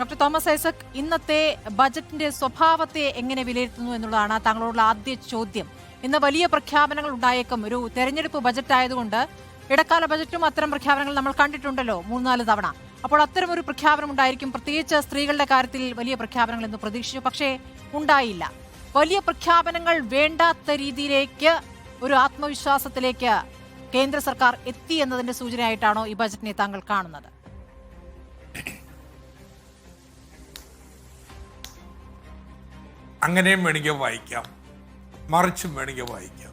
Doctor Thomas Isaac, ഇന്നത്തെ ബജറ്റിന്റെ സ്വഭാവത്തെ എങ്ങനെ വിലയിരുത്തുന്നു എന്നുള്ളതാണ് താങ്കളോടുള്ള ആദ്യ ചോദ്യം. ഇന്ന് വലിയ പ്രഖ്യാപനങ്ങൾ ഉണ്ടായേക്കും. ഒരു തെരഞ്ഞെടുപ്പ് ബജറ്റ് ആയതുകൊണ്ട് ഇടക്കാല ബജറ്റും അത്തരം പ്രഖ്യാപനങ്ങൾ നമ്മൾ കണ്ടിട്ടുണ്ടല്ലോ 3-4 തവണ. അപ്പോൾ അത്തരം ഒരു പ്രഖ്യാപനം ഉണ്ടായിരിക്കും. പ്രത്യേകിച്ച് സ്ത്രീകളുടെ കാര്യത്തിൽ വലിയ പ്രഖ്യാപനങ്ങൾ എന്ന് പ്രതീക്ഷിച്ചു, പക്ഷേ ഉണ്ടായില്ല. വലിയ പ്രഖ്യാപനങ്ങൾ വേണ്ടാത്ത രീതിയിലേക്ക്, ഒരു ആത്മവിശ്വാസത്തിലേക്ക് കേന്ദ്ര സർക്കാർ എത്തി എന്നതിന്റെ സൂചനയായിട്ടാണോ ഈ ബജറ്റിനെ താങ്കൾ കാണുന്നത്? അങ്ങനെയും വേണമെങ്കിൽ വായിക്കാം, മറിച്ചും വേണമെങ്കിൽ വായിക്കാം.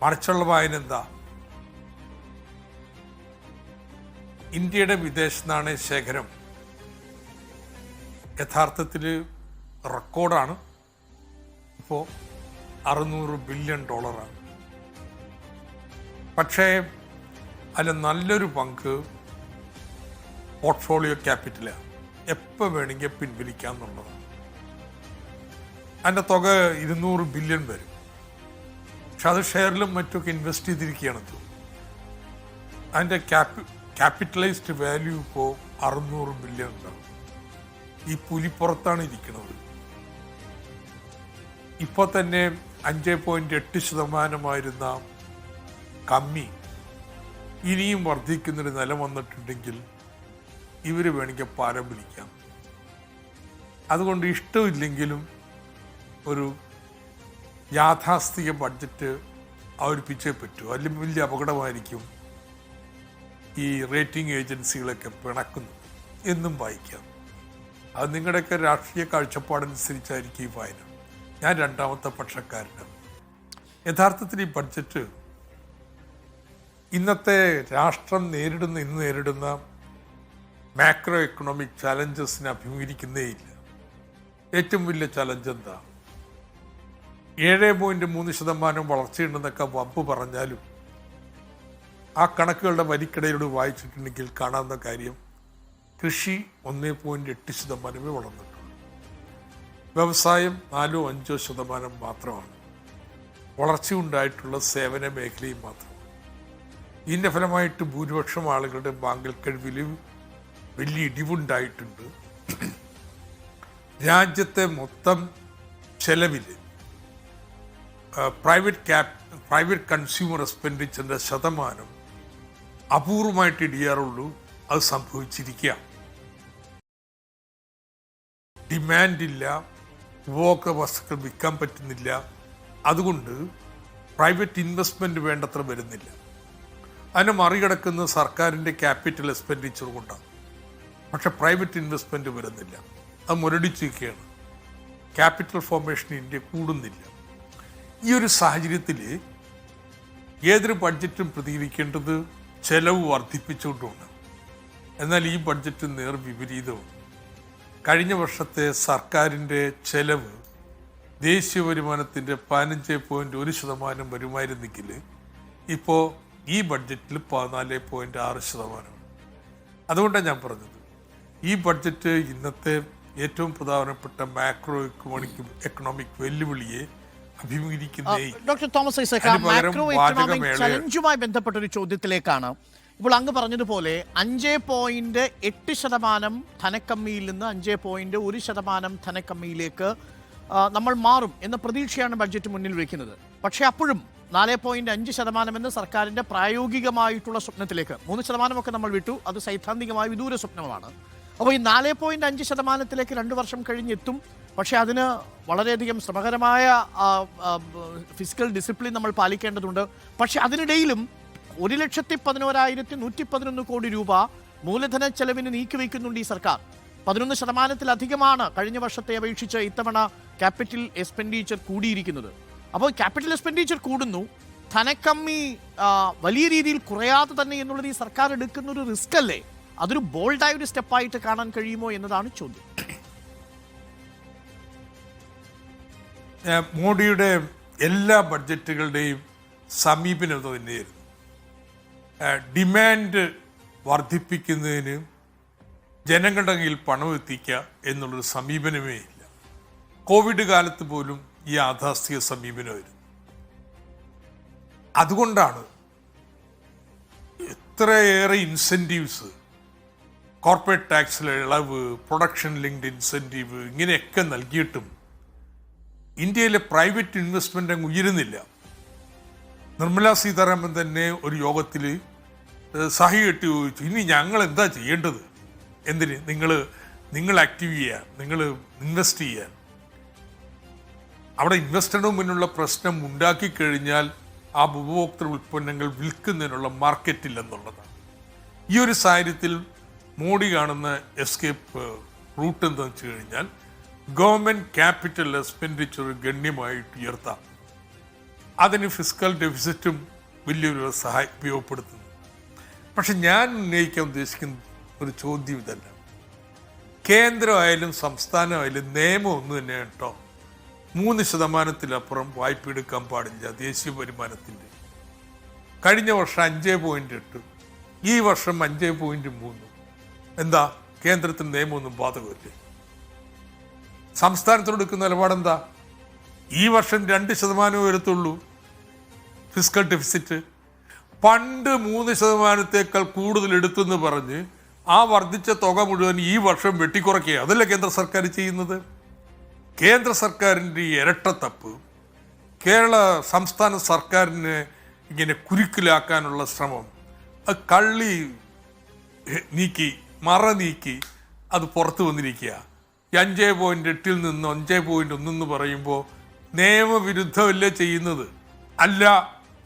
മറിച്ചുള്ള വായന എന്താ? ഇന്ത്യയുടെ വിദേശ നാണയ ശേഖരം യഥാർത്ഥത്തിൽ റെക്കോർഡാണ്. ഇപ്പോൾ $600 ബില്യൺ. പക്ഷേ അതിൽ നല്ലൊരു പങ്ക് പോർട്ട്ഫോളിയോ ക്യാപിറ്റലാണ്. എപ്പോൾ വേണമെങ്കിൽ പിൻവലിക്കാം എന്നുള്ളതാണ്. അതിൻ്റെ തുക 200 ബില്യൺ വരും. പക്ഷെ അത് ഷെയറിലും മറ്റൊക്കെ ഇൻവെസ്റ്റ് ചെയ്തിരിക്കുകയാണ്. അതിൻ്റെ ക്യാപിറ്റലൈസ്ഡ് വാല്യൂ ഇപ്പോൾ 600 ബില്യൺ ഉണ്ടാവും. ഈ പുലിപ്പുറത്താണ് ഇരിക്കുന്നത്. ഇപ്പോൾ തന്നെ 5.8% കമ്മി ഇനിയും വർദ്ധിക്കുന്നൊരു നില വന്നിട്ടുണ്ടെങ്കിൽ ഇവർ വേണമെങ്കിൽ പാരം പിടിക്കാം. അതുകൊണ്ട് ഇഷ്ടമില്ലെങ്കിലും ഒരു യാഥാസ്ഥിക ബഡ്ജറ്റ് അവതരിപ്പിച്ചേ പറ്റൂ. അതിലും വലിയ അപകടമായിരിക്കും ഈ റേറ്റിംഗ് ഏജൻസികളൊക്കെ പിണക്കുന്നു എന്നും വായിക്കാം. അത് നിങ്ങളുടെയൊക്കെ രാഷ്ട്രീയ കാഴ്ചപ്പാടനുസരിച്ചായിരിക്കും ഈ വായന. ഞാൻ രണ്ടാമത്തെ പക്ഷക്കാരനാണ്. യഥാർത്ഥത്തിൽ ഈ ബഡ്ജറ്റ് ഇന്നത്തെ രാഷ്ട്രം നേരിടുന്ന മാക്രോ എക്കണോമിക് ചാലഞ്ചസിനെ അഭിമുഖീകരിക്കുന്നേയില്ല. ഏറ്റവും വലിയ ചലഞ്ച് എന്താ? 7.3% വളർച്ചയുണ്ടെന്നൊക്കെ വമ്പ് പറഞ്ഞാലും ആ കണക്കുകളുടെ വരിക്കിടയിലൂടെ വായിച്ചിട്ടുണ്ടെങ്കിൽ കാണാവുന്ന കാര്യം കൃഷി 1.8% വളർന്നിട്ടുണ്ട്. വ്യവസായം 4-5% മാത്രമാണ്. വളർച്ചയുണ്ടായിട്ടുള്ള സേവന മേഖലയും മാത്രം. ഇതിൻ്റെ ഫലമായിട്ട് ഭൂരിപക്ഷം ആളുകളുടെ വാങ്ങൽ കഴിവിൽ വലിയ ഇടിവുണ്ടായിട്ടുണ്ട്. രാജ്യത്തെ മൊത്തം ചെലവിൽ പ്രൈവറ്റ് കൺസ്യൂമർ എക്സ്പെൻഡിച്ചറിൻ്റെ ശതമാനം അപൂർവമായിട്ട് ഇടിയാറുള്ളൂ. അത് സംഭവിച്ചിരിക്കുക. ഡിമാൻഡില്ല, ഉപഭോക്തൃ വസ്തുക്കൾ വിൽക്കാൻ പറ്റുന്നില്ല. അതുകൊണ്ട് പ്രൈവറ്റ് ഇൻവെസ്റ്റ്മെൻറ്റ് വേണ്ടത്ര വരുന്നില്ല. അതിനെ മറികടക്കുന്ന സർക്കാരിൻ്റെ ക്യാപിറ്റൽ എക്സ്പെൻഡിച്ചർ കൊണ്ടാണ്. പക്ഷെ പ്രൈവറ്റ് ഇൻവെസ്റ്റ്മെൻറ്റ് വരുന്നില്ല. അത് മുരടിച്ചിരിക്കുകയാണ്. ക്യാപിറ്റൽ ഫോർമേഷൻ ഇന്ത്യ കൂടുന്നില്ല. ഈ ഒരു സാഹചര്യത്തിൽ ഏതൊരു ബഡ്ജറ്റും പ്രതികരിക്കേണ്ടത് ചെലവ് വർദ്ധിപ്പിച്ചുകൊണ്ടുമാണ്. എന്നാൽ ഈ ബഡ്ജറ്റ് നേർവിപരീതമാണ്. കഴിഞ്ഞ വർഷത്തെ സർക്കാരിൻ്റെ ചെലവ് ദേശീയ വരുമാനത്തിൻ്റെ 15.1% വരുമായിരുന്നെങ്കിൽ ഇപ്പോൾ ഈ ബഡ്ജറ്റിൽ 14.6%. അതുകൊണ്ടാണ് ഞാൻ പറഞ്ഞത് ഈ ബഡ്ജറ്റ് ഇന്നത്തെ ഏറ്റവും പ്രധാനപ്പെട്ട മാക്രോ എക്കണോമിക് വെല്ലുവിളിയെ അഭിമുഖീകരിക്കുന്നേ. Doctor Thomas Isaac, macro economic ചലഞ്ചുമായി ബന്ധപ്പെട്ട ഒരു ചോദ്യത്തിലേക്കാണ്. ഇപ്പോൾ അങ്ങ് പറഞ്ഞതുപോലെ 5.8% ധനക്കമ്മിയിൽ നിന്ന് 5.1% ധനക്കമ്മിയിലേക്ക് നമ്മൾ മാറും എന്ന പ്രതീക്ഷയാണ് ബഡ്ജറ്റ് മുന്നിൽ വയ്ക്കുന്നത്. പക്ഷേ അപ്പോഴും 4.5% എന്ന സർക്കാരിൻ്റെ പ്രായോഗികമായിട്ടുള്ള സ്വപ്നത്തിലേക്ക് 3% നമ്മൾ വിട്ടു. അത് സൈദ്ധാന്തികമായ വിദൂര സ്വപ്നമാണ്. അപ്പോൾ ഈ 4.5%-ലേക്ക് 2 വർഷം കഴിഞ്ഞെത്തും. പക്ഷേ അതിന് വളരെയധികം ശ്രമകരമായ ഫിസിക്കൽ ഡിസിപ്ലിൻ നമ്മൾ പാലിക്കേണ്ടതുണ്ട്. പക്ഷേ അതിനിടയിലും 1,11,111 കോടി രൂപ മൂലധന ചെലവിന് നീക്കിവെക്കുന്നുണ്ട് ഈ സർക്കാർ. 11%-ലധികമാണ് കഴിഞ്ഞ വർഷത്തെ അപേക്ഷിച്ച് ഇത്തവണ ക്യാപിറ്റൽ എക്സ്പെൻഡിച്ചർ കൂടിയിരിക്കുന്നത്. അപ്പോൾ ക്യാപിറ്റൽ എക്സ്പെൻഡിച്ചർ കൂടുന്നു, ധനക്കമ്മി വലിയ രീതിയിൽ കുറയാതെ തന്നെ എന്നുള്ളത് ഈ സർക്കാർ എടുക്കുന്ന ഒരു റിസ്ക് അല്ലേ? അതൊരു ബോൾഡായ ഒരു സ്റ്റെപ്പായിട്ട് കാണാൻ കഴിയുമോ എന്നതാണ് ചോദ്യം. മോഡിയുടെ എല്ലാ ബഡ്ജറ്റുകളുടെയും സമീപനം തന്നെയായിരുന്നു. ഡിമാൻഡ് വർദ്ധിപ്പിക്കുന്നതിന് ജനങ്ങളുടെ കയ്യിൽ പണം എത്തിക്കുക എന്നുള്ളൊരു സമീപനമേ ഇല്ല. കോവിഡ് കാലത്ത് പോലും ഈ യാഥാസ്ഥിക സമീപനമായിരുന്നു. അതുകൊണ്ടാണ് ഇത്രയേറെ ഇൻസെൻറ്റീവ്സ് കോർപ്പറേറ്റ് ടാക്സിലെ ഇളവ്, പ്രൊഡക്ഷൻ ലിങ്ക്ഡ് ഇൻസെൻറ്റീവ് ഇങ്ങനെയൊക്കെ നൽകിയിട്ടും ഇന്ത്യയിലെ പ്രൈവറ്റ് ഇൻവെസ്റ്റ്മെൻ്റ് അങ്ങ് ഉയരുന്നില്ല. നിർമ്മലാ സീതാരാമൻ തന്നെ ഒരു യോഗത്തിൽ സഹി കെട്ടി ചോദിച്ചു, ഇനി ഞങ്ങൾ എന്താ ചെയ്യേണ്ടത്, എന്തിന് നിങ്ങൾ ആക്റ്റീവ് ചെയ്യാൻ, നിങ്ങൾ ഇൻവെസ്റ്റ് ചെയ്യാൻ. അവിടെ ഇൻവെസ്റ്ററിന് മുന്നിലുള്ള പ്രശ്നം ഉണ്ടാക്കി കഴിഞ്ഞാൽ ആ ഉപഭോക്തൃ ഉൽപ്പന്നങ്ങൾ വിൽക്കുന്നതിനുള്ള മാർക്കറ്റില്ലെന്നുള്ളതാണ്. ഈ ഒരു സാഹചര്യത്തിൽ മോഡി കാണുന്ന എസ്കേപ്പ് റൂട്ട് എന്താണെന്ന് വെച്ച് കഴിഞ്ഞാൽ ഗവൺമെൻറ് ക്യാപിറ്റൽ എക്സ്പെൻഡിച്ചർ ഗണ്യമായിട്ട് ഉയർത്താം. അതിന് ഫിസ്ക്കൽ ഡെഫിസിറ്റും വലിയൊരു ഉപയോഗപ്പെടുത്തുന്നു. പക്ഷെ ഞാൻ ഉന്നയിക്കാൻ ഉദ്ദേശിക്കുന്ന ഒരു ചോദ്യം ഇതല്ല. കേന്ദ്രമായാലും സംസ്ഥാനമായാലും നിയമം ഒന്ന് തന്നെയാണ് കേട്ടോ. 3% വായ്പ എടുക്കാൻ പാടില്ല ദേശീയ വരുമാനത്തിൻ്റെ. കഴിഞ്ഞ വർഷം 5.8, ഈ വർഷം 5.3. എന്താ കേന്ദ്രത്തിന് നിയമമൊന്നും ബാധകമല്ലേ? സംസ്ഥാനത്തോട് എടുക്കുന്ന നിലപാടെന്താ? ഈ വർഷം 2% വരത്തുള്ളൂ ഫിസ്ക്കൽ ഡെഫിസിറ്റ്. പണ്ട് 3%-ത്തേക്കാൾ കൂടുതൽ എടുത്തെന്ന് പറഞ്ഞ് ആ വർദ്ധിച്ച തുക മുഴുവൻ ഈ വർഷം വെട്ടിക്കുറയ്ക്കുക. അതല്ല കേന്ദ്ര സർക്കാർ ചെയ്യുന്നത്. കേന്ദ്ര സർക്കാരിൻ്റെ ഈ ഇരട്ടത്തപ്പ് കേരള സംസ്ഥാന സർക്കാരിനെ ഇങ്ങനെ കുരുക്കിലാക്കാനുള്ള ശ്രമം, അത് കള്ളി നീക്കി മറ നീക്കി അത് പുറത്തു വന്നിരിക്കുക. 5.8 നിന്ന് 5.1 എന്ന് പറയുമ്പോൾ നിയമവിരുദ്ധമല്ലേ ചെയ്യുന്നത്? അല്ല,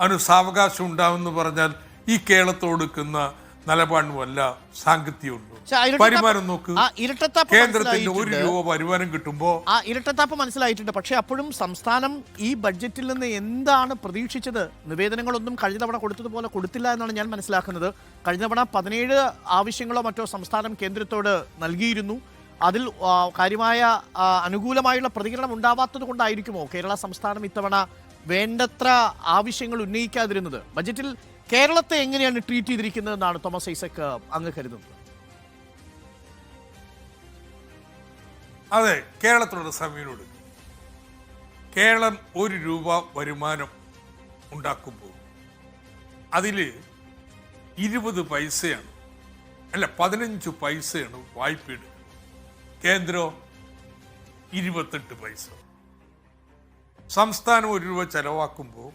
അതിന് സാവകാശം ഉണ്ടാവുമെന്ന് പറഞ്ഞാൽ ഈ കേരളത്തോട് എടുക്കുന്ന നിലപാടിനുമല്ല സാങ്കത്യമുണ്ട്. വരുമാനം നോക്ക്, കേന്ദ്രത്തിന് 1 രൂപ വരുമാനം കിട്ടുമ്പോൾ ആ ഇരട്ടത്താപ്പ് മനസ്സിലായിട്ടുണ്ട്. പക്ഷെ അപ്പോഴും സംസ്ഥാനം ഈ ബഡ്ജറ്റിൽ നിന്ന് എന്താണ് പ്രതീക്ഷിച്ചത്? നിവേദനങ്ങളൊന്നും കഴിഞ്ഞ തവണ കൊടുത്തതുപോലെ കൊടുത്തില്ല എന്നാണ് ഞാൻ മനസ്സിലാക്കുന്നത്. കഴിഞ്ഞ തവണ 17 ആവശ്യങ്ങളോ മറ്റോ സംസ്ഥാനം കേന്ദ്രത്തോട് നൽകിയിരുന്നു. അതിൽ കാര്യമായ അനുകൂലമായുള്ള പ്രതികരണം ഉണ്ടാവാത്തത് കൊണ്ടായിരിക്കുമോ കേരള സംസ്ഥാനം ഇത്തവണ വേണ്ടത്ര ആവശ്യങ്ങൾ ഉന്നയിക്കാതിരുന്നത്? ബജറ്റിൽ കേരളത്തെ എങ്ങനെയാണ് ട്രീറ്റ് ചെയ്തിരിക്കുന്നതെന്നാണ് തോമസ് ഐസക് അങ്ങ് കരുതുന്നത്? അതെ, കേരളത്തിലുള്ള സമീനോട് കേരളം 1 രൂപ വരുമാനം ഉണ്ടാക്കുമ്പോൾ അതിൽ 20 പൈസയാണ്, അല്ല 15 പൈസയാണ് വായ്പ എടുക്കുക. കേന്ദ്രം 28 പൈസ. സംസ്ഥാനം 1 രൂപ ചെലവാക്കുമ്പോൾ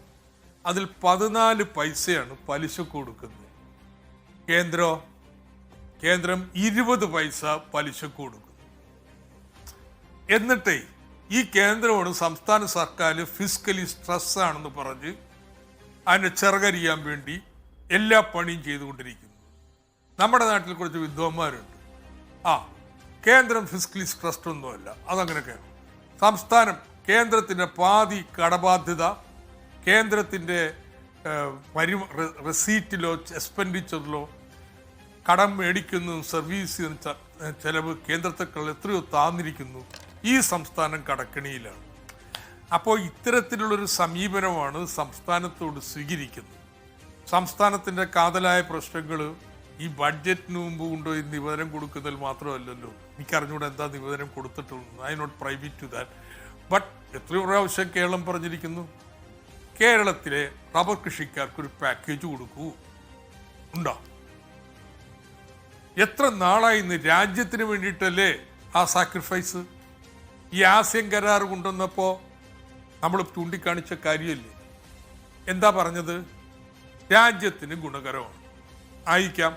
അതിൽ 14 പൈസയാണ് പലിശ കൊടുക്കുന്നത്. കേന്ദ്രം 20 പൈസ പലിശ കൊടുക്കുന്നു. എന്നിട്ട് ഈ കേന്ദ്രമാണ് സംസ്ഥാന സർക്കാർ ഫിസ്ക്കലി സ്ട്രെസ് ആണെന്ന് പറഞ്ഞ് അതിനെ ചെറുകരിയാൻ വേണ്ടി എല്ലാ പണിയും ചെയ്തുകൊണ്ടിരിക്കുന്നു. നമ്മുടെ നാട്ടിൽ കുറച്ച് വിദ്വാന്മാരുണ്ട്, കേന്ദ്രം ഫിസ്ക്കലി സ്ട്രെസ്ഡ് ഒന്നുമല്ല, അതങ്ങനെയൊക്കെയാണ്. സംസ്ഥാനം കേന്ദ്രത്തിൻ്റെ പാതി കടബാധ്യത കേന്ദ്രത്തിൻ്റെ റെസീറ്റിലോ എക്സ്പെൻഡിച്ചറിലോ കടം മേടിക്കുന്നതും സർവീസ് ചെലവ് കേന്ദ്രത്തെക്കാൾ എത്രയോ താന്നിരിക്കുന്നു. ഈ സംസ്ഥാനം കടക്കെണിയിലാണ്. അപ്പോൾ ഇത്തരത്തിലുള്ളൊരു സമീപനമാണ് സംസ്ഥാനത്തോട് സ്വീകരിക്കുന്നത്. സംസ്ഥാനത്തിൻ്റെ കാതലായ പ്രശ്നങ്ങൾ ഈ ബഡ്ജറ്റിന് മുമ്പ് കൊണ്ടുപോയി നിവേദനം കൊടുക്കുന്നതിൽ മാത്രമല്ലല്ലോ. എനിക്കറിഞ്ഞൂടെ എന്താ നിവേദനം കൊടുത്തിട്ടുള്ളത്. I not private to that. But എത്രയോ പ്രാവശ്യം കേരളം പറഞ്ഞിരിക്കുന്നു, കേരളത്തിലെ റബ്ബർ കൃഷിക്കാർക്കൊരു പാക്കേജ് കൊടുക്കൂ. ഉണ്ടോ? എത്ര നാളായി ഇന്ന് രാജ്യത്തിന് വേണ്ടിയിട്ടല്ലേ ആ സാക്രിഫൈസ്? ഈ ആസ്യം കരാർ കൊണ്ടുവന്നപ്പോൾ നമ്മൾ ചൂണ്ടിക്കാണിച്ച കാര്യമല്ലേ? എന്താ പറഞ്ഞത്? രാജ്യത്തിന് ഗുണകരമാണ് ആയിരിക്കാം,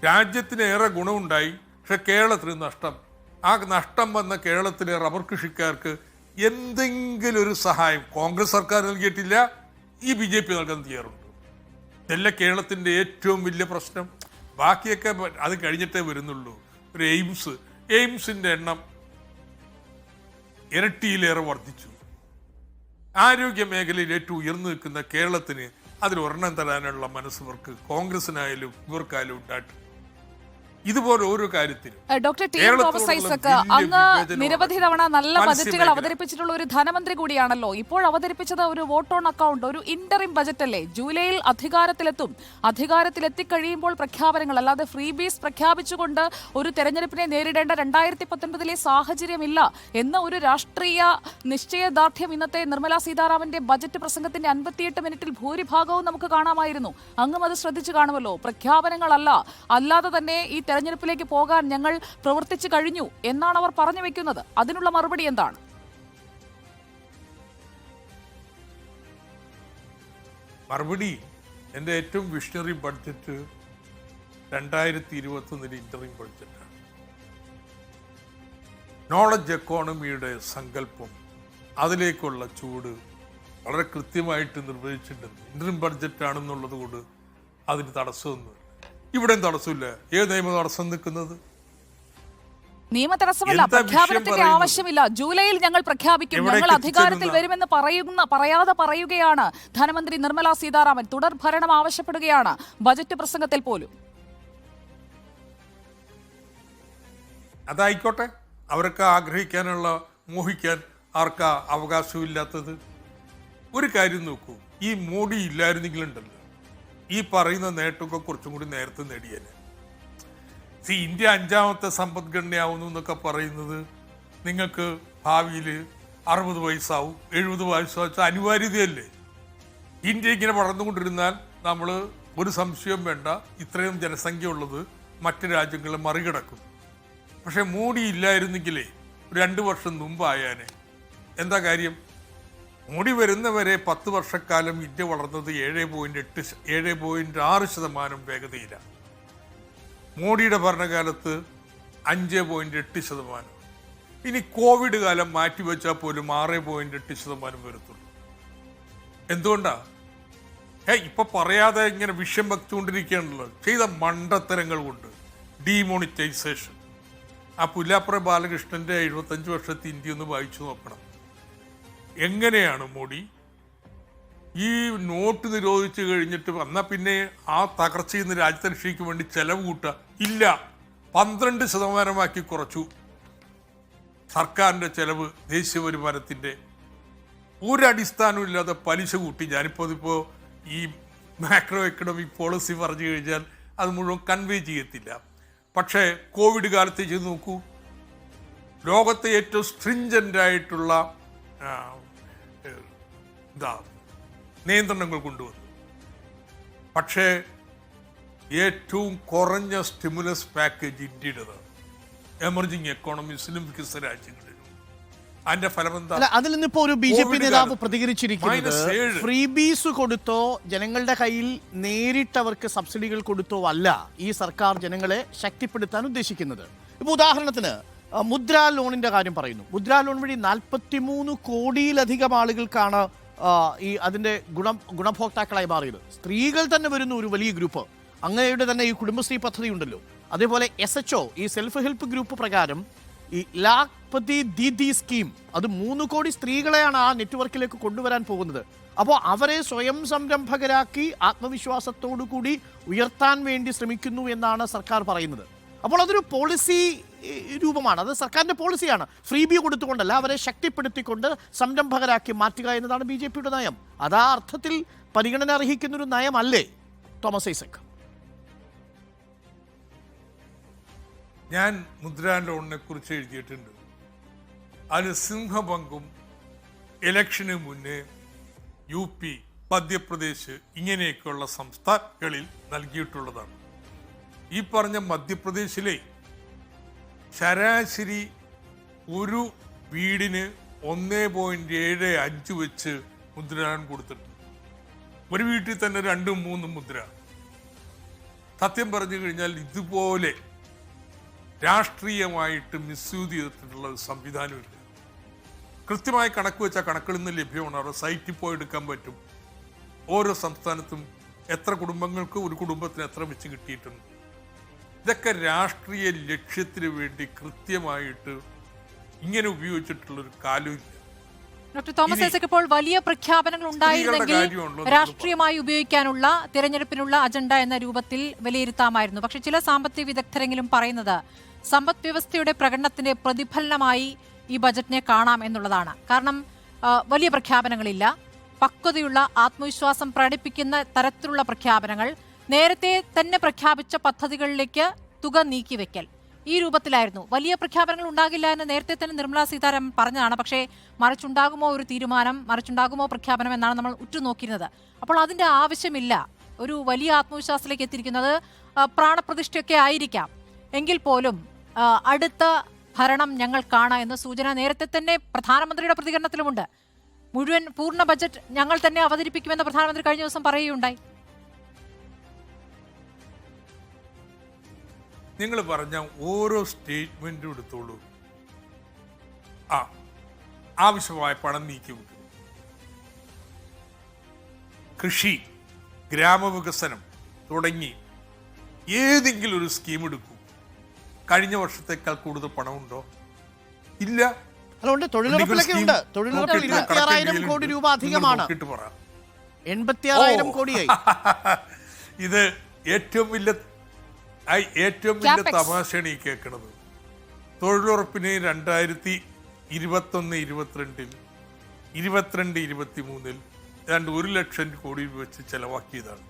രാജ്യത്തിന് ഏറെ ഗുണമുണ്ടായി, പക്ഷെ കേരളത്തിന് നഷ്ടം. ആ നഷ്ടം വന്ന കേരളത്തിലെ റബ്ബർ കൃഷിക്കാർക്ക് എന്തെങ്കിലും ഒരു സഹായം കോൺഗ്രസ് സർക്കാർ നൽകിയിട്ടില്ല, ഈ BJP നൽകാൻ തയ്യാറുണ്ട്. ഇതല്ല കേരളത്തിൻ്റെ ഏറ്റവും വലിയ പ്രശ്നം. ബാക്കിയൊക്കെ അത് കഴിഞ്ഞിട്ടേ വരുന്നുള്ളൂ. ഒരു എയിംസിൻ്റെ എണ്ണം ഇരട്ടിയിലേറെ വർദ്ധിച്ചു. ആരോഗ്യ മേഖലയിൽ ഏറ്റവും ഉയർന്നു നിൽക്കുന്ന കേരളത്തിന് അതിൽ ഒരെണ്ണം തരാനുള്ള മനസ്സ് കോൺഗ്രസിനായാലും ഇവർക്കായാലും ഉണ്ടായിട്ട് ഇതുപോലെ ഓരോ കാര്യത്തിലും. Doctor T M Thomas Isaac, അങ്ങ് നിരവധി തവണ നല്ല ബജറ്റുകൾ അവതരിപ്പിച്ചിട്ടുള്ള ഒരു ധനമന്ത്രി കൂടിയാണല്ലോ. ഇപ്പോൾ അവതരിപ്പിച്ചത് ഒരു വോട്ട് ഓൺ അക്കൗണ്ട്, ഒരു ഇന്ററിം ബജറ്റ് അല്ലേ? ജൂലൈയിൽ അധികാരത്തിലെത്തിക്കഴിയുമ്പോൾ പ്രഖ്യാപനങ്ങൾ, അല്ലാതെ ഫ്രീ ബീസ് പ്രഖ്യാപിച്ചുകൊണ്ട് ഒരു തെരഞ്ഞെടുപ്പിനെ നേരിടേണ്ട 2019 സാഹചര്യമില്ല എന്ന ഒരു രാഷ്ട്രീയ നിശ്ചയദാർഢ്യം ഇന്നത്തെ നിർമ്മലാ സീതാരാമന്റെ ബജറ്റ് പ്രസംഗത്തിന്റെ 58 മിനിറ്റിൽ ഭൂരിഭാഗവും നമുക്ക് കാണാമായിരുന്നു. അങ്ങും അത് ശ്രദ്ധിച്ചു കാണുമല്ലോ. പ്രഖ്യാപനങ്ങളല്ല, അല്ലാതെ തന്നെ ഈ തെരഞ്ഞെടുപ്പിലേക്ക് പോകാൻ ഞങ്ങൾ പ്രവർത്തിച്ചു കഴിഞ്ഞു എന്നാണ് അവർ പറഞ്ഞു വെക്കുന്നത്. അതിനുള്ള മറുപടി എന്താണ്? മറുപടി എൻ്റെ ഏറ്റവും വിഷണറി ബഡ്ജറ്റ് 2021 ഇന്ററിം ബഡ്ജറ്റാണ്. നോളജ് എക്കോണമിയുടെ സങ്കല്പം, അതിലേക്കുള്ള ചൂട് വളരെ കൃത്യമായിട്ട് നിർവഹിച്ചിട്ടുണ്ട്. ഇന്ററിം ബഡ്ജറ്റ് ആണെന്നുള്ളത് കൊണ്ട് അതിന് തടസ്സമൊന്നുമില്ല. ഇവിടെയും തടസ്സമില്ല. ഏത് നിയമം തടസ്സം നിൽക്കുന്നത്? നിയമ തടസ്സമല്ല, പ്രഖ്യാപനത്തിന്റെ ആവശ്യമില്ല. ജൂലൈയിൽ ഞങ്ങൾ പ്രഖ്യാപിക്കും, ഞങ്ങൾ അധികാരത്തിൽ വരുമെന്ന് പറയാതെ പറയുകയാണ് ധനമന്ത്രി നിർമ്മല സീതാരാമൻ. തുടർ ഭരണം ആവശ്യപ്പെടുകയാണ് ബജറ്റ് പ്രസംഗത്തിൽ പോലും. അതായിക്കോട്ടെ, അവർക്ക് ആഗ്രഹിക്കാനുള്ള, മോഹിക്കാൻ ആർക്കാ അവകാശമില്ലാത്തത്? ഒരു കാര്യം നോക്കൂ, ഈ മോഡി ഇല്ലായിരുന്നെങ്കിലുണ്ടല്ലോ ഈ പറയുന്ന നേട്ടമൊക്കെ കുറച്ചും കൂടി നേരത്തെ നേടിയേനെ. ഇന്ത്യ 5ാമത്തെ സമ്പദ്ഘടനയാവുന്നു എന്നൊക്കെ പറയുന്നത് നിങ്ങൾക്ക് ഭാവിയിൽ 60 വയസ്സാവും, 70 വയസ്സാവും, അനിവാര്യതയല്ലേ? ഇന്ത്യ ഇങ്ങനെ വളർന്നുകൊണ്ടിരുന്നാൽ നമ്മൾ ഒരു സംശയം വേണ്ട, ഇത്രയും ജനസംഖ്യ ഉള്ളത് മറ്റ് രാജ്യങ്ങളെ മറികടക്കും. പക്ഷെ മോഡി ഇല്ലായിരുന്നെങ്കിലേ 2 വർഷം മുമ്പായാനെ. എന്താ കാര്യം? മോഡി വരുന്നവരെ 10 വർഷക്കാലം ഇന്ത്യ വളർന്നത് 7.6% വേഗതയിലാണ്. മോഡിയുടെ ഭരണകാലത്ത് 5.8%. ഇനി കോവിഡ് കാലം മാറ്റിവെച്ചാൽ പോലും 6.8% വരത്തുള്ളൂ. എന്തുകൊണ്ടാ? ഇപ്പൊ പറയാതെ ഇങ്ങനെ വിഷയം വെച്ചുകൊണ്ടിരിക്കുകയാണല്ലോ. ചെയ്ത മണ്ടത്തരങ്ങൾ കൊണ്ട്. ഡീമോണിറ്റൈസേഷൻ. ആ പുല്ലാപ്പുറ ബാലകൃഷ്ണന്റെ 75 വർഷത്തെ ഇന്ത്യ ഒന്ന് വായിച്ചു നോക്കണം. എങ്ങനെയാണ് മോഡി ഈ നോട്ട് നിരോധിച്ചു കഴിഞ്ഞിട്ട് വന്നാൽ പിന്നെ ആ തകർച്ചയിൽ നിന്ന് രാജ്യത്തെ രക്ഷയ്ക്ക് വേണ്ടി ചെലവ് കൂട്ടുക? ഇല്ല, 12% കുറച്ചു സർക്കാരിൻ്റെ ചെലവ്. ദേശീയ വരുമാനത്തിൻ്റെ ഒരടിസ്ഥാനവും ഇല്ലാതെ പലിശ കൂട്ടി. ഞാനിപ്പോൾ ഈ മാക്രോ എക്കണോമിക് പോളിസി പറഞ്ഞു കഴിഞ്ഞാൽ അത് മുഴുവൻ കൺവേ ചെയ്യത്തില്ല. പക്ഷേ കോവിഡ് കാലത്ത് ചെയ്ത് നോക്കൂ, ലോകത്തെ ഏറ്റവും സ്ട്രിഞ്ചൻ്റ് ആയിട്ടുള്ള നിയന്ത്രണങ്ങൾ കൊണ്ടുവന്നു. പക്ഷേ ഏറ്റവും കുറഞ്ഞ സ്റ്റിമുലസ് പാക്കേജ് ഇന്ത്യയുടേതാണ്. എമർജിങ് എക്കോണമീസിലും വികസിത രാജ്യങ്ങളിലും. അതിന്റെ ഫലം എന്താ? അതിൽ നിന്നിപ്പോ ഒരു BJP നേതാവ് പ്രതികരിച്ചിരിക്കുന്നത് ഫ്രീബീസ് കൊടുത്തോ ജനങ്ങളുടെ കയ്യിൽ നേരിട്ടവർക്ക് സബ്സിഡികൾ കൊടുത്തോ അല്ല ഈ സർക്കാർ ജനങ്ങളെ ശക്തിപ്പെടുത്താൻ ഉദ്ദേശിക്കുന്നത്. ഇപ്പൊ ഉദാഹരണത്തിന് മുദ്രാ ലോണിന്റെ കാര്യം പറയുന്നു. മുദ്രാ ലോൺ വഴി 43 കോടിയിലധികം ആളുകൾക്കാണ് ഈ അതിന്റെ ഗുണഭോക്താക്കളായി മാറിയത്. സ്ത്രീകൾ തന്നെ വരുന്ന ഒരു വലിയ ഗ്രൂപ്പ്. അങ്ങയുടെ തന്നെ ഈ കുടുംബശ്രീ പദ്ധതി ഉണ്ടല്ലോ. അതേപോലെ SHO ഈ സെൽഫ് ഹെൽപ്പ് ഗ്രൂപ്പ് പ്രകാരം ഈ ലാഖ്പതി ദീദി സ്കീം, അത് 3 കോടി സ്ത്രീകളെയാണ് ആ നെറ്റ്വർക്കിലേക്ക് കൊണ്ടുവരാൻ പോകുന്നത്. അപ്പോൾ അവരെ സ്വയം സംരംഭകരാക്കി ആത്മവിശ്വാസത്തോടു കൂടി ഉയർത്താൻ വേണ്ടി ശ്രമിക്കുന്നു എന്നാണ് സർക്കാർ പറയുന്നത്. അപ്പോൾ അതൊരു പോളിസി രൂപമാണ്, അത് സർക്കാരിന്റെ പോളിസിയാണ്. ഫ്രീ ബി കൊടുത്തുകൊണ്ടല്ല, അവരെ ശക്തിപ്പെടുത്തിക്കൊണ്ട് സംരംഭകരാക്കി മാറ്റുക എന്നതാണ് BJPയുടെ നയം. അതാ അർത്ഥത്തിൽ പരിഗണന അർഹിക്കുന്നൊരു നയമല്ലേ തോമസ് ഐസക്? ഞാൻ മുദ്രാ ലോണിനെ കുറിച്ച് എഴുതിയിട്ടുണ്ട്. അത് സിംഹപങ്കും ഇലക്ഷന് മുന്നേ UP, മധ്യപ്രദേശ് ഇങ്ങനെയൊക്കെയുള്ള സംസ്ഥാനങ്ങളിൽ നൽകിയിട്ടുള്ളതാണ്. ഈ പറഞ്ഞ മധ്യപ്രദേശിലെ ശരാശരി ഒരു വീടിന് 1.75 വെച്ച് മുദ്ര കൊടുത്തിട്ടുണ്ട്. ഒരു വീട്ടിൽ തന്നെ 2-3 മുദ്ര. സത്യം പറഞ്ഞു കഴിഞ്ഞാൽ ഇതുപോലെ രാഷ്ട്രീയമായിട്ട് മിസ്യൂസ് ചെയ്തിട്ടുള്ള സംവിധാനമില്ല. കൃത്യമായി കണക്ക് വെച്ചാൽ കണക്കുകളിൽ നിന്ന് ലഭ്യമാണ്. അവരുടെ സൈറ്റിൽ പോയി എടുക്കാൻ പറ്റും. ഓരോ സംസ്ഥാനത്തും എത്ര കുടുംബങ്ങൾക്ക് ഒരു കുടുംബത്തിന് എത്ര വെച്ച് കിട്ടിയിട്ടുണ്ട്. ഇതൊക്കെ രാഷ്ട്രീയ ലക്ഷ്യത്തിന് വേണ്ടി കൃത്യമായിട്ട് ഇങ്ങനെ ഉപയോഗിച്ചിട്ടുള്ളൊരു കാലമില്ല. ഡോക്ടർ തോമസ് ഐസക്, ഇപ്പോൾ വലിയ പ്രഖ്യാപനങ്ങൾ ഉണ്ടായിരുന്നെങ്കിൽ രാഷ്ട്രീയമായി ഉപയോഗിക്കാനുള്ള തിരഞ്ഞെടുപ്പിനുള്ള അജണ്ട എന്ന രൂപത്തിൽ വിലയിരുത്താമായിരുന്നു. പക്ഷെ ചില സാമ്പത്തിക വിദഗ്ധരെങ്കിലും പറയുന്നത് സമ്പദ് വ്യവസ്ഥയുടെ പ്രകടനത്തിന്റെ പ്രതിഫലനമായി ഈ ബജറ്റിനെ കാണാം എന്നുള്ളതാണ്. കാരണം വലിയ പ്രഖ്യാപനങ്ങളില്ല, പക്വതയുള്ള ആത്മവിശ്വാസം പ്രകടിപ്പിക്കുന്ന തരത്തിലുള്ള പ്രഖ്യാപനങ്ങൾ, നേരത്തെ തന്നെ പ്രഖ്യാപിച്ച പദ്ധതികളിലേക്ക് തുക നീക്കിവെക്കൽ, ഈ രൂപത്തിലായിരുന്നു. വലിയ പ്രഖ്യാപനങ്ങൾ ഉണ്ടാകില്ല എന്ന് നേരത്തെ തന്നെ നിർമ്മലാ സീതാരാമൻ പറഞ്ഞതാണ്. പക്ഷേ മറിച്ചുണ്ടാകുമോ ഒരു തീരുമാനം, മറിച്ചുണ്ടാകുമോ പ്രഖ്യാപനം എന്നാണ് നമ്മൾ ഉറ്റുനോക്കിയിരുന്നത്. അപ്പോൾ അതിന്റെ ആവശ്യമില്ല. ഒരു വലിയ ആത്മവിശ്വാസത്തിലേക്ക് എത്തിയിരിക്കുന്നത് പ്രാണപ്രതിഷ്ഠയൊക്കെ ആയിരിക്കാം. എങ്കിൽ പോലും അടുത്ത ഭരണം ഞങ്ങൾക്കാണ് എന്ന സൂചന നേരത്തെ തന്നെ പ്രധാനമന്ത്രിയുടെ പ്രതികരണത്തിലുമുണ്ട്. മുഴുവൻ പൂർണ്ണ ബജറ്റ് ഞങ്ങൾ തന്നെ അവതരിപ്പിക്കുമെന്ന് പ്രധാനമന്ത്രി കഴിഞ്ഞ ദിവസം പറയുകയുണ്ടായി. നിങ്ങൾ പറഞ്ഞ ഓരോ സ്റ്റേറ്റ്മെന്റും എടുത്തോളൂ. ആവശ്യമായ പണം നീക്കിവിട്ടു. കൃഷി, ഗ്രാമവികസനം തുടങ്ങി ഏതെങ്കിലും ഒരു സ്കീം എടുക്കൂ. കഴിഞ്ഞ വർഷത്തേക്കാൾ കൂടുതൽ പണമുണ്ടോ? ഇല്ല. അതുകൊണ്ട് തൊഴിലുറപ്പിലൊക്കെ ഉണ്ട്. തൊഴിലുറപ്പിൽ 26,000 കോടി രൂപ അധികമാണ്. 86,000 കോടിയായി. ഇത് ഏറ്റവും വലിയ തമാശയാണ് ഈ കേൾക്കണത്. തൊഴിലുറപ്പിന് 2021-22 22-23 ഏതാണ്ട് 1 ലക്ഷം കോടി വെച്ച് ചെലവാക്കിയതാണ്.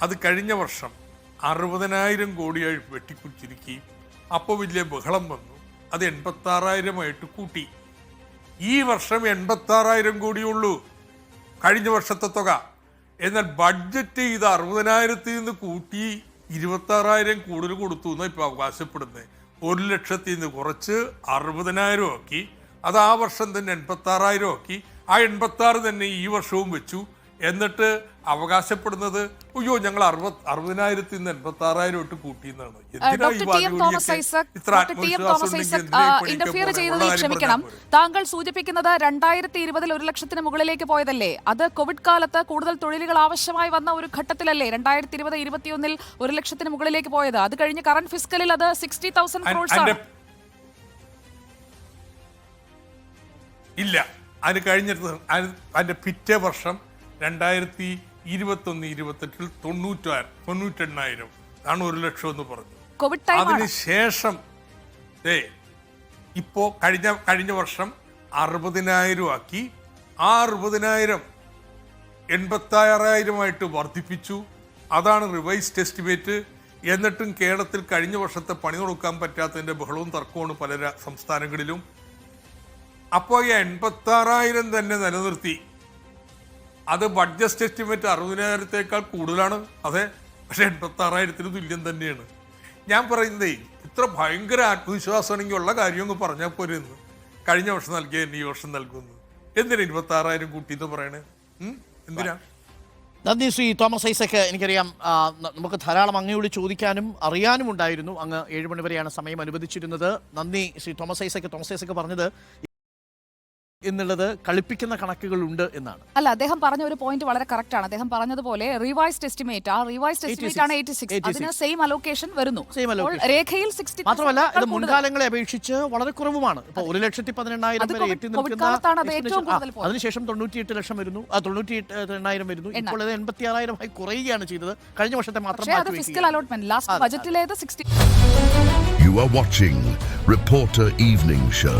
അത് കഴിഞ്ഞ വർഷം 60,000 കോടിയായി വെട്ടിക്കുറിച്ചിരിക്കുകയും അപ്പോൾ വലിയ ബഹളം വന്നു. അത് 86,000 കൂട്ടി. ഈ വർഷം 86,000 കോടിയുള്ളൂ കഴിഞ്ഞ വർഷത്തെ തുക. എന്നാൽ ബഡ്ജറ്റ് ഇത് 60,000 നിന്ന് കൂട്ടി 26,000 കൂടുതൽ കൊടുത്തു എന്നാണ് ഇപ്പോൾ അവകാശപ്പെടുന്നത്. 1 ലക്ഷത്തിൽ നിന്ന് കുറച്ച് 60,000 ആക്കി. അത് ആ വർഷം തന്നെ 86,000 ആക്കി. ആ 86 തന്നെ ഈ വർഷവും വെച്ചു. എന്നിട്ട് അവകാശപ്പെടുന്നത് അയ്യോ ഞങ്ങൾ 60,000 നിന്ന് 86,000 ഇട്ട് കൂട്ടിയെന്നാണ്. ഇന്റർഫിയർ ചെയ്തതിൽ ക്ഷമിക്കണം. താങ്കൾ സൂചിപ്പിക്കുന്നത് 2020 1 ലക്ഷത്തിന് മുകളിലേക്ക് പോയതല്ലേ? അത് കോവിഡ് കാലത്ത് കൂടുതൽ തൊഴിലുകൾ ആവശ്യമായി വന്ന ഒരു ഘട്ടത്തിലല്ലേ 2020-21 1 ലക്ഷത്തിന് മുകളിലേക്ക് പോയത്? അത് കഴിഞ്ഞ് കറന്റ് ഫിസ്കലിൽ അത് 60,000 crores ആണ്. ഇല്ല, അതിന് കഴിഞ്ഞിട്ട് അതിന്റെ പിറ്റേ വർഷം 2021-28 98,000 ആണ് 1 ലക്ഷം എന്ന് പറഞ്ഞു. അതിനുശേഷം ഇപ്പോ കഴിഞ്ഞ വർഷം 60,000 ആക്കി. ആ 60,000 86,000 വർദ്ധിപ്പിച്ചു. അതാണ് റിവൈസ്ഡ് എസ്റ്റിമേറ്റ്. എന്നിട്ടും കേരളത്തിൽ കഴിഞ്ഞ വർഷത്തെ പണി കൊടുക്കാൻ പറ്റാത്തതിന്റെ ബഹളവും തർക്കമാണ് പല സംസ്ഥാനങ്ങളിലും. അപ്പോൾ ഈ 86,000 തന്നെ നിലനിർത്തി. അത് ബഡ്ജറ്റ് എസ്റ്റിമേറ്റ് 60,000 കൂടുതലാണ്. അതെ, പക്ഷെ 86,000 തുല്യം തന്നെയാണ്. ഞാൻ പറയുന്നതേ ഇത്ര ഭയങ്കര ആത്മവിശ്വാസമാണെങ്കിൽ ഉള്ള കാര്യമൊന്നും പറഞ്ഞാൽ പോരെന്ന്. കഴിഞ്ഞ വർഷം നൽകിയ ഈ വർഷം നൽകുന്നു. എന്തിനാ 26,000 കൂട്ടി എന്ന് പറയണേ? എന്തിനാ? നന്ദി ശ്രീ തോമസ് ഐസക്. എനിക്കറിയാം നമുക്ക് ധാരാളം അങ്ങയോട് ചോദിക്കാനും അറിയാനും ഉണ്ടായിരുന്നു. അങ്ങ് 7 മണി വരെയാണ് സമയം അനുവദിച്ചിരുന്നത്. നന്ദി ശ്രീ തോമസ് ഐസക്. തോമസ് ഐസക് പറഞ്ഞത് എന്നുള്ളത് കളിപ്പിക്കുന്ന കണക്കുകളുണ്ട് എന്നാണ്. അല്ല, അദ്ദേഹം പറഞ്ഞ ഒരു പോയിന്റ് വളരെ കറക്റ്റ് ആണ്. അദ്ദേഹം പറഞ്ഞതുപോലെ റിവൈസ്ഡ് എസ്റ്റിമേറ്റ്, ആ റിവൈസ്ഡ് എസ്റ്റിമേറ്റ് ആണ് 86. അതിന് സെയിം അലോക്കേഷൻ വരുന്നു. രേഖയിൽ 60. മാത്രമല്ല ഇത് മുൻകാലങ്ങളെ അപേക്ഷിച്ച് വളരെ കുറവുമാണ്. ഇപ്പൊ 1,18,000 വരെ എത്തി നിൽക്കുന്ന, അതിനുശേഷം 98 ലക്ഷം വരുന്നു, 98,000 വരുന്നു. ഇപ്പോൾ 86,000 കുറയുകയാണ് ചെയ്തത്. കഴിഞ്ഞ വർഷത്തെ മാത്രം. ഫിസ്ക്കൽ അലോട്ട്മെന്റ് ലാസ്റ്റ് ബജറ്റിലേത് 60. You are watching Reporter Evening Show.